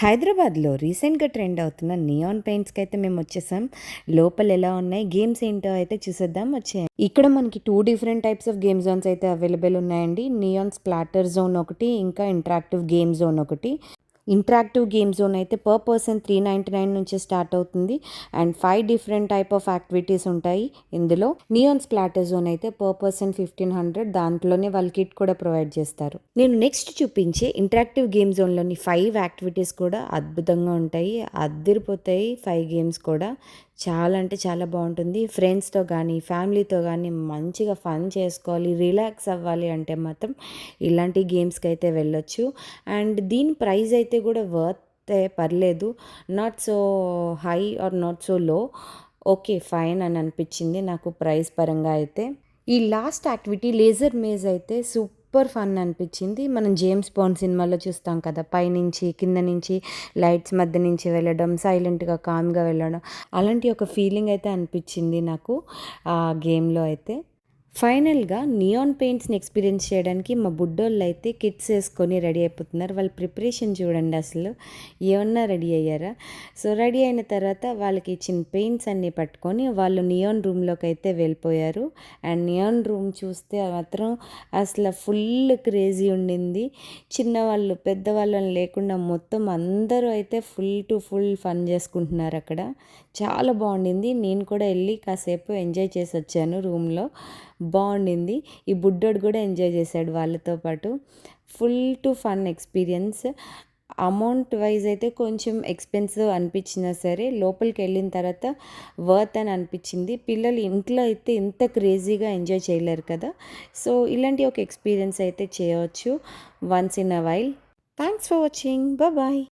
హైదరాబాద్లో రీసెంట్గా ట్రెండ్ అవుతున్న నియాన్ పెయింట్స్కి అయితే మేము వచ్చేసాం. లోపల ఎలా ఉన్నాయి, గేమ్స్ ఏంటో అయితే చూసేద్దాం వచ్చేయండి. ఇక్కడ మనకి 2 different types of game zones అయితే అవైలబుల్ ఉన్నాయండి. నియాన్ స్ప్లాటర్ జోన్ ఒకటి, ఇంకా ఇంటరాక్టివ్ గేమ్ జోన్ ఒకటి. ఇంటరాక్టివ్ గేమ్ జోన్ అయితే పర్ పర్సన్ 399 నుంచి స్టార్ట్ అవుతుంది and 5 different type of activities ఉంటాయి ఇందులో. నియాన్ స్ప్లాటర్ జోన్ అయితే పర్ పర్సన్ 1500, దాంట్లోనే వాళ్ళు కిట్ కూడా ప్రొవైడ్ చేస్తారు. నేను నెక్స్ట్ చూపించే ఇంటరాక్టివ్ గేమ్ జోన్లోని 5 యాక్టివిటీస్ కూడా అద్భుతంగా ఉంటాయి, అద్దరిపోతాయి. 5 గేమ్స్ కూడా చాలా అంటే చాలా బాగుంటుంది. ఫ్రెండ్స్తో కానీ ఫ్యామిలీతో కానీ మంచిగా ఫన్ చేసుకోవాలి, రిలాక్స్ అవ్వాలి అంటే మాత్రం ఇలాంటి గేమ్స్కి అయితే వెళ్ళొచ్చు. అండ్ దీని ప్రైస్ అయితే కూడా వర్త్, పర్లేదు, not so high or not so low, okay fine అని అనిపించింది నాకు ప్రైస్ పరంగా అయితే. ఈ లాస్ట్ యాక్టివిటీ లేజర్ మేజ్ అయితే సూపర్ ఫన్ అనిపించింది. మనం జేమ్స్ బాండ్ సినిమాలో చూస్తాం కదా, పైనుంచి కింద నుంచి లైట్స్ మధ్య నుంచి వెళ్ళడం, సైలెంట్గా కామ్గా వెళ్ళడం, అలాంటి ఒక ఫీలింగ్ అయితే అనిపించింది నాకు ఆ గేమ్లో అయితే. ఫైనల్గా నియాన్ పెయింట్స్ని ఎక్స్పీరియన్స్ చేయడానికి మా బుడ్డోళ్ళు అయితే కిట్స్ వేసుకొని రెడీ అయిపోతున్నారు. వాళ్ళ ప్రిపరేషన్ చూడండి, అసలు ఏమన్నా రెడీ అయ్యారా. సో రెడీ అయిన తర్వాత వాళ్ళకి ఇచ్చిన పెయింట్స్ అన్నీ పట్టుకొని వాళ్ళు నియాన్ రూమ్లోకి అయితే వెళ్ళిపోయారు. అండ్ నియాన్ రూమ్ చూస్తే మాత్రం అసలు ఫుల్ క్రేజీ ఉండింది. చిన్నవాళ్ళు పెద్దవాళ్ళని లేకుండా మొత్తం అందరూ అయితే ఫుల్ టు ఫుల్ ఫన్ చేసుకుంటున్నారు అక్కడ. చాలా బాగుండింది. నేను కూడా వెళ్ళి కాసేపు ఎంజాయ్ చేసి వచ్చాను రూమ్లో, బాగుండింది. ఈ బుడ్డోడు కూడా ఎంజాయ్ చేశాడు వాళ్ళతో పాటు. Full to fun experience. Amount wise అయితే కొంచెం ఎక్స్పెన్సివ్ అనిపించినా సరే లోపలికి వెళ్ళిన తర్వాత వర్త్ అని అనిపించింది. పిల్లలు ఇంట్లో అయితే ఇంత క్రేజీగా ఎంజాయ్ చేయలేరు కదా, సో ఇలాంటి ఒక ఎక్స్పీరియన్స్ అయితే చేయవచ్చు once in a while. Thanks for watching, bye.